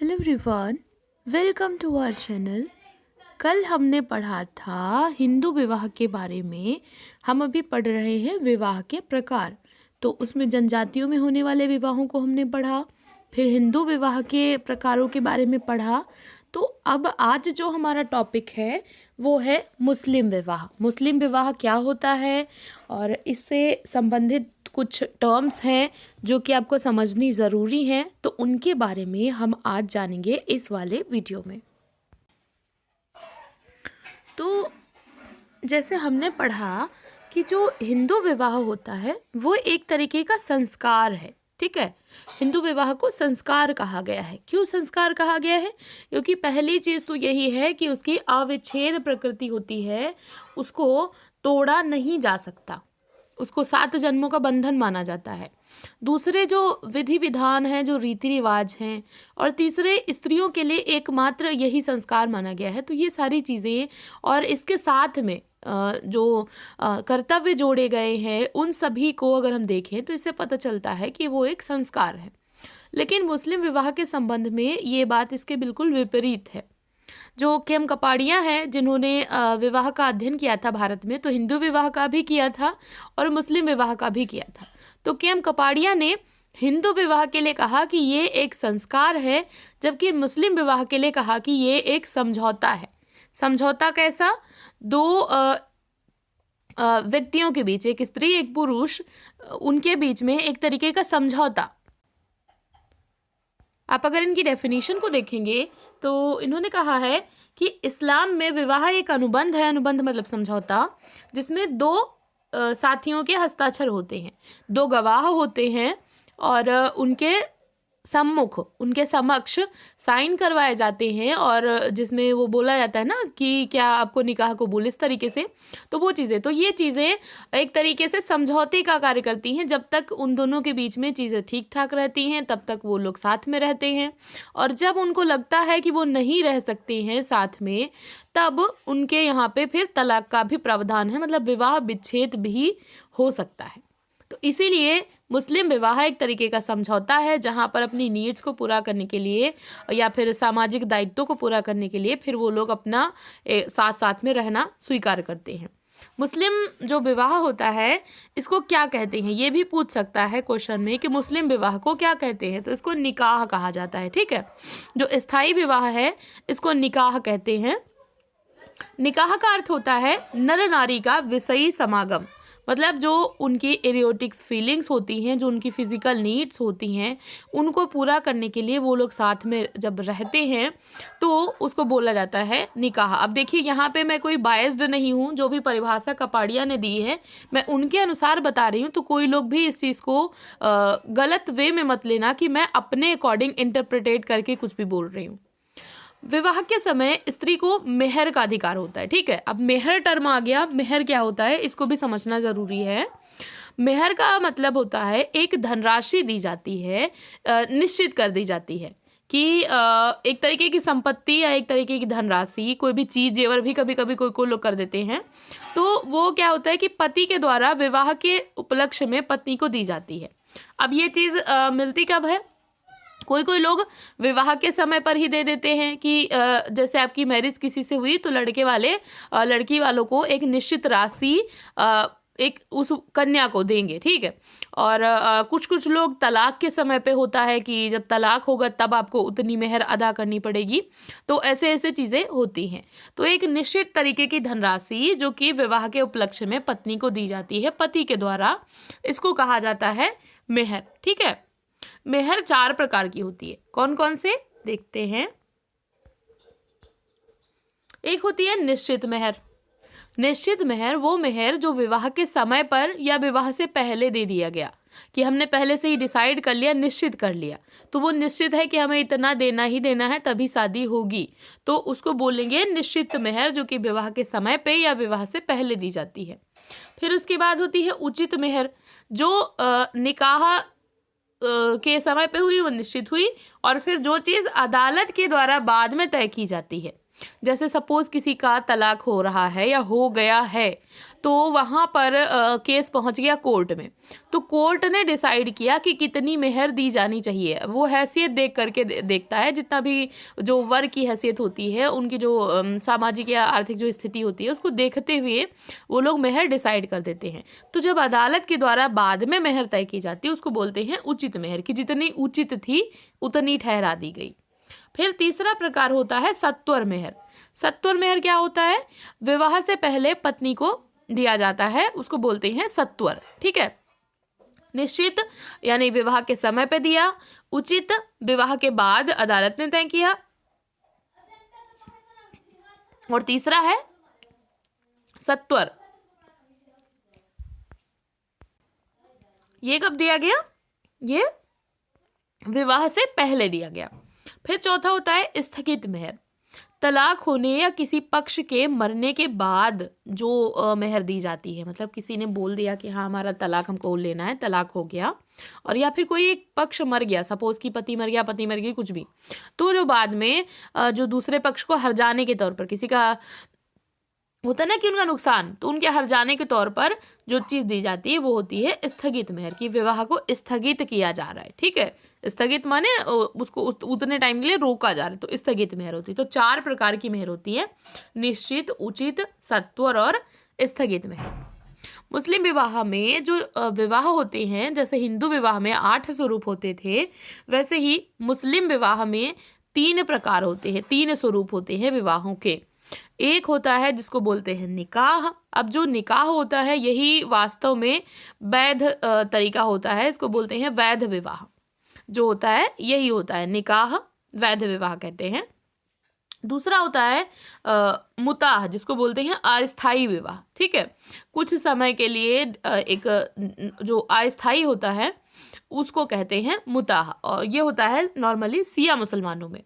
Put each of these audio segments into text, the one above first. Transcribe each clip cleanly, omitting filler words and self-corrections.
Hello everyone, welcome to our channel. कल हमने पढ़ा था हिंदू विवाह के बारे में। हम अभी पढ़ रहे हैं विवाह के प्रकार। तो उसमें जनजातियों में होने वाले विवाहों को हमने पढ़ा, फिर हिंदू विवाह के प्रकारों के बारे में पढ़ा। तो अब आज जो हमारा टॉपिक है वो है मुस्लिम विवाह। मुस्लिम विवाह क्या होता है और इससे संबंधित कुछ टर्म्स हैं जो कि आपको समझनी ज़रूरी हैं, तो उनके बारे में हम आज जानेंगे इस वाले वीडियो में। तो जैसे हमने पढ़ा कि जो हिंदू विवाह होता है वो एक तरीके का संस्कार है, ठीक है। हिंदू विवाह को संस्कार कहा गया है। क्यों संस्कार कहा गया है? क्योंकि पहली चीज़ तो यही है कि उसकी अविच्छेद प्रकृति होती है, उसको तोड़ा नहीं जा सकता, उसको 7 जन्मों का बंधन माना जाता है। दूसरे जो विधि विधान हैं, जो रीति रिवाज हैं, और तीसरे स्त्रियों के लिए एकमात्र यही संस्कार माना गया है। तो ये सारी चीज़ें और इसके साथ में जो कर्तव्य जोड़े गए हैं उन सभी को अगर हम देखें तो इससे पता चलता है कि वो एक संस्कार है। लेकिन मुस्लिम विवाह के संबंध में ये बात इसके बिल्कुल विपरीत है। जो केम कपाड़ियाँ हैं जिन्होंने विवाह का अध्ययन किया था भारत में, तो हिंदू विवाह का भी किया था और मुस्लिम विवाह का भी किया था। तो केम कपाड़िया ने हिंदू विवाह के लिए कहा कि ये एक संस्कार है, जबकि मुस्लिम विवाह के लिए कहा कि ये एक समझौता है। समझौता कैसा? दो व्यक्तियों के बीच, एक स्त्री एक पुरुष, उनके बीच में एक तरीके का समझौता। आप अगर इनकी डेफिनेशन को देखेंगे तो इन्होंने कहा है कि इस्लाम में विवाह एक अनुबंध है। अनुबंध मतलब समझौता, जिसमें दो साथियों के हस्ताक्षर होते हैं, दो गवाह होते हैं और उनके सम्मुख, उनके समक्ष साइन करवाए जाते हैं, और जिसमें वो बोला जाता है ना कि क्या आपको निकाह कबूल, इस तरीके से। तो वो चीज़ें, तो ये चीज़ें एक तरीके से समझौते का कार्य करती हैं। जब तक उन दोनों के बीच में चीज़ें ठीक ठाक रहती हैं तब तक वो लोग साथ में रहते हैं, और जब उनको लगता है कि वो नहीं रह सकते हैं साथ में, तब उनके यहाँ पे फिर तलाक का भी प्रावधान है, मतलब विवाह विच्छेद भी हो सकता है। तो इसीलिए मुस्लिम विवाह एक तरीके का समझौता है, जहाँ पर अपनी नीड्स को पूरा करने के लिए या फिर सामाजिक दायित्वों को पूरा करने के लिए फिर वो लोग अपना साथ साथ में रहना स्वीकार करते हैं। मुस्लिम जो विवाह होता है इसको क्या कहते हैं, ये भी पूछ सकता है क्वेश्चन में कि मुस्लिम विवाह को क्या कहते हैं। तो इसको निकाह कहा जाता है, ठीक है। जो स्थायी विवाह है इसको निकाह कहते हैं। निकाह का अर्थ होता है नर नारी का विषयी समागम, मतलब जो उनकी एरोटिक्स फीलिंग्स होती हैं, जो उनकी फिजिकल नीड्स होती हैं, उनको पूरा करने के लिए वो लोग साथ में जब रहते हैं तो उसको बोला जाता है निकाह। अब देखिए यहाँ पे मैं कोई बायस्ड नहीं हूँ, जो भी परिभाषा कपाड़िया ने दी है मैं उनके अनुसार बता रही हूँ। तो कोई लोग भी इस चीज़ को गलत वे में मत लेना कि मैं अपने अकॉर्डिंग इंटरप्रिटेट करके कुछ भी बोल रही हूँ। विवाह के समय स्त्री को मेहर का अधिकार होता है, ठीक है। अब मेहर टर्म आ गया। मेहर क्या होता है इसको भी समझना जरूरी है। मेहर का मतलब होता है एक धनराशि दी जाती है, निश्चित कर दी जाती है कि एक तरीके की संपत्ति या एक तरीके की धनराशि, कोई भी चीज जेवर भी कभी कभी कोई कोई लोग कर देते हैं। तो वो क्या होता है कि पति के द्वारा विवाह के उपलक्ष्य में पत्नी को दी जाती है। अब ये चीज मिलती कब है? कोई कोई लोग विवाह के समय पर ही दे देते हैं कि जैसे आपकी मैरिज किसी से हुई तो लड़के वाले लड़की वालों को एक निश्चित राशि एक उस कन्या को देंगे, ठीक है। और कुछ कुछ लोग तलाक के समय पे होता है कि जब तलाक होगा तब आपको उतनी मेहर अदा करनी पड़ेगी। तो ऐसे ऐसे चीज़ें होती हैं। तो एक निश्चित तरीके की धनराशि जो कि विवाह के उपलक्ष्य में पत्नी को दी जाती है पति के द्वारा, इसको कहा जाता है मेहर, ठीक है। मेहर 4 प्रकार की होती है। कौन कौन से देखते हैं? एक होती है निश्चित मेहर। निश्चित मेहर वो मेहर जो विवाह के समय पर या विवाह से पहले दे दिया गया, कि हमने पहले से ही डिसाइड कर लिया, निश्चित कर लिया। तो वो निश्चित है कि हमें इतना देना ही देना है तभी शादी होगी, तो उसको बोलेंगे निश्चित मेहर, जो कि विवाह के समय पे या विवाह से पहले दी जाती है। फिर उसके बाद होती है उचित मेहर, जो निकाह के समय पे हुई वो निश्चित हुई, और फिर जो चीज़ अदालत के द्वारा बाद में तय की जाती है। जैसे सपोज किसी का तलाक हो रहा है या हो गया है, तो वहाँ पर केस पहुँच गया कोर्ट में, तो कोर्ट ने डिसाइड किया कि कितनी मेहर दी जानी चाहिए। वो हैसियत देख करके देखता है, जितना भी जो वर की हैसियत होती है, उनकी जो सामाजिक या आर्थिक जो स्थिति होती है, उसको देखते हुए वो लोग मेहर डिसाइड कर देते हैं। तो जब अदालत के द्वारा बाद में मेहर तय की जाती है, उसको बोलते हैं उचित मेहर, कि जितनी उचित थी उतनी ठहरा दी गई। फिर तीसरा प्रकार होता है सत्वर मेहर। सत्वर मेहर क्या होता है? विवाह से पहले पत्नी को दिया जाता है, उसको बोलते हैं सत्वर। ठीक है, निश्चित यानी विवाह के समय पे दिया, उचित विवाह के बाद अदालत ने तय किया, और तीसरा है सत्वर। ये कब दिया गया? ये विवाह से पहले दिया गया। फिर चौथा होता है स्थगित मेहर। तलाक होने या किसी पक्ष के मरने के बाद जो मेहर दी जाती है, मतलब किसी ने बोल दिया कि हाँ हमारा तलाक हमको लेना है, तलाक हो गया, और या फिर कोई एक पक्ष मर गया, सपोज कि पति मर गया, पत्नी मर गई, कुछ भी, तो जो बाद में जो दूसरे पक्ष को हर्जाने के तौर पर, किसी का होता है ना कि उनका नुकसान, तो उनके हर्जाने के तौर पर जो चीज़ दी जाती है वो होती है स्थगित मेहर, की विवाह को स्थगित किया जा रहा है। ठीक है, स्थगित माने उसको उतने टाइम के लिए रोका जा रहा है, तो स्थगित मेहर होती है। तो 4 प्रकार की मेहर होती है: निश्चित, उचित, सत्वर और स्थगित मेहर। मुस्लिम विवाह में जो विवाह होते हैं, जैसे हिंदू विवाह में 8 स्वरूप होते थे, वैसे ही मुस्लिम विवाह में 3 प्रकार होते हैं, 3 स्वरूप होते हैं विवाहों के। एक होता है जिसको बोलते हैं निकाह। अब जो निकाह होता है यही वास्तव में वैध तरीका होता है, इसको बोलते हैं वैध विवाह। जो होता है यही होता है, निकाह वैध विवाह कहते हैं। दूसरा होता है मुताह, जिसको बोलते हैं अस्थाई विवाह। ठीक है, कुछ समय के लिए एक जो अस्थाई होता है उसको कहते हैं मुताह, और ये होता है नॉर्मली सिया मुसलमानों में।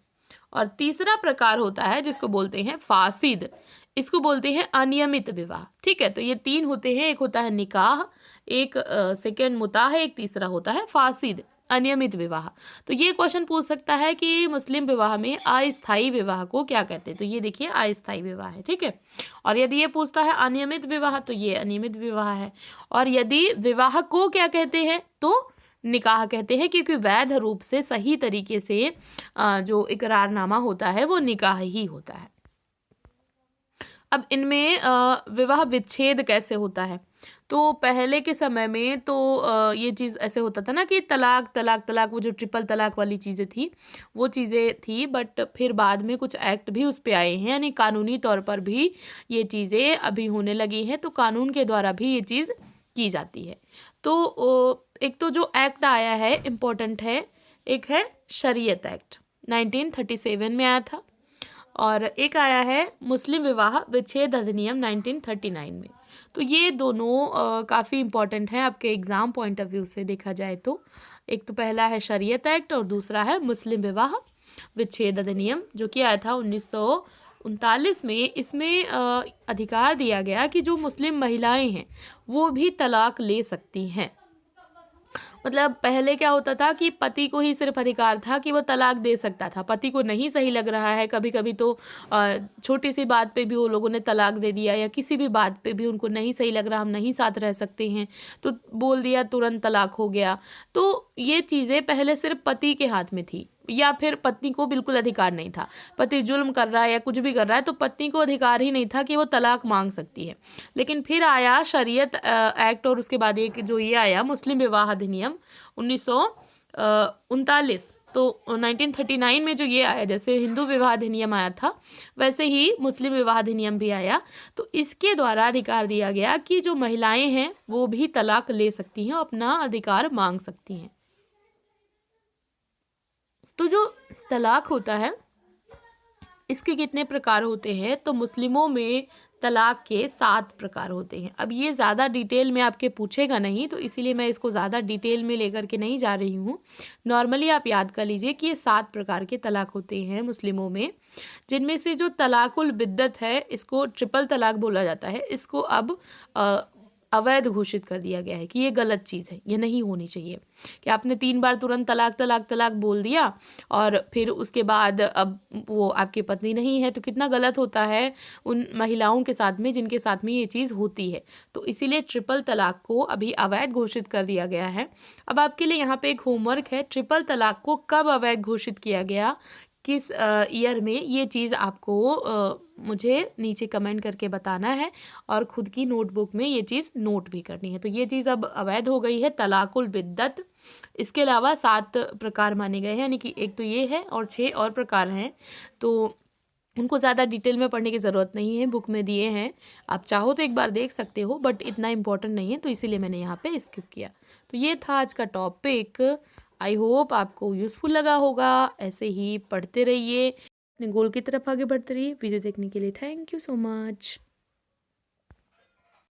और तीसरा प्रकार होता है जिसको बोलते हैं फासिद, इसको बोलते हैं अनियमित विवाह। ठीक है, तो ये 3 होते हैं, एक होता है निकाह, एक सेकंड मुताह है, एक तीसरा होता है फासिद, अनियमित विवाह। तो ये क्वेश्चन पूछ सकता है कि मुस्लिम विवाह में अस्थाई विवाह को क्या कहते हैं, तो ये देखिए अस्थाई विवाह है। ठीक है, और यदि ये पूछता है अनियमित विवाह, तो ये अनियमित विवाह है। और यदि विवाह को क्या कहते हैं, तो निकाह कहते हैं, क्योंकि वैध रूप से सही तरीके से जो इकरारनामा होता है वो निकाह ही होता है। अब इनमें विवाह विच्छेद कैसे होता है, तो पहले के समय में तो ये चीज़ ऐसे होता था ना कि तलाक तलाक तलाक, वो जो ट्रिपल तलाक वाली चीज़ें थी वो चीज़ें थी, बट फिर बाद में कुछ एक्ट भी उस पे आए हैं, यानी कानूनी तौर पर भी ये चीज़ें अभी होने लगी हैं, तो कानून के द्वारा भी ये चीज़ की जाती है। तो एक तो जो एक्ट आया है इम्पोर्टेंट है, एक है शरीयत एक्ट 1937 में आया था, और एक आया है मुस्लिम विवाह विच्छेद अधिनियम 1939 में। तो ये दोनों काफ़ी इम्पोर्टेंट हैं आपके एग्ज़ाम पॉइंट ऑफ व्यू से देखा जाए तो। एक तो पहला है शरीयत एक्ट और दूसरा है मुस्लिम विवाह विच्छेद अधिनियम, जो कि आया था 1939 में। इसमें अधिकार दिया गया कि जो मुस्लिम महिलाएं हैं वो भी तलाक ले सकती हैं। मतलब पहले क्या होता था कि पति को ही सिर्फ अधिकार था कि वो तलाक दे सकता था, पति को नहीं सही लग रहा है, कभी कभी तो छोटी सी बात पे भी वो लोगों ने तलाक दे दिया, या किसी भी बात पे भी उनको नहीं सही लग रहा, हम नहीं साथ रह सकते हैं, तो बोल दिया, तुरंत तलाक हो गया। तो ये चीज़ें पहले सिर्फ पति के हाथ में थी, या फिर पत्नी को बिल्कुल अधिकार नहीं था। पति जुल्म कर रहा है या कुछ भी कर रहा है तो पत्नी को अधिकार ही नहीं था कि वो तलाक मांग सकती है। लेकिन फिर आया शरीयत एक्ट, और उसके बाद एक जो ये आया मुस्लिम विवाह अधिनियम 1939, तो 1939 में जो ये आया, जैसे हिंदू विवाह अधिनियम आया था वैसे ही मुस्लिम विवाह अधिनियम भी आया। तो इसके द्वारा अधिकार दिया गया कि जो महिलाएं हैं वो भी तलाक ले सकती हैं, अपना अधिकार मांग सकती हैं। तो जो तलाक होता है इसके कितने प्रकार होते हैं, तो मुस्लिमों में तलाक के 7 प्रकार होते हैं। अब ये ज़्यादा डिटेल में आपके पूछेगा नहीं, तो इसीलिए मैं इसको ज़्यादा डिटेल में लेकर के नहीं जा रही हूँ। नॉर्मली आप याद कर लीजिए कि ये 7 प्रकार के तलाक होते हैं मुस्लिमों में, जिनमें से जो तलाकुल बिद्दत है, इसको ट्रिपल तलाक बोला जाता है। इसको अब अवैध घोषित कर दिया गया है कि ये गलत चीज़ है, ये नहीं होनी चाहिए। कि आपने 3 बार तुरंत तलाक, तलाक, तलाक बोल दिया और फिर उसके बाद अब वो आपकी पत्नी नहीं है, तो कितना गलत होता है उन महिलाओं के साथ में जिनके साथ में ये चीज़ होती है। तो इसीलिए ट्रिपल तलाक को अभी अवैध घोषित कर दिया गया है। अब आपके लिए यहाँ पे एक होमवर्क है, ट्रिपल तलाक को कब अवैध घोषित किया गया, किस ईयर में, ये चीज़ आपको मुझे नीचे कमेंट करके बताना है और खुद की नोटबुक में ये चीज़ नोट भी करनी है। तो ये चीज़ अब अवैध हो गई है, तलाकुल बिद्दत। इसके अलावा 7 प्रकार माने गए हैं, यानी कि एक तो ये है और 6 और प्रकार हैं। तो उनको ज़्यादा डिटेल में पढ़ने की ज़रूरत नहीं है, बुक में दिए हैं। आप चाहो तो एक बार देख सकते हो, बट इतना इम्पोर्टेंट नहीं है, तो इसीलिए मैंने यहाँ पे स्किप किया। तो ये था आज का टॉपिक। आई होप आपको यूज़फुल लगा होगा। ऐसे ही पढ़ते रहिए, अपने गोल की तरफ आगे बढ़ते रहिए। वीडियो देखने के लिए थैंक यू सो मच।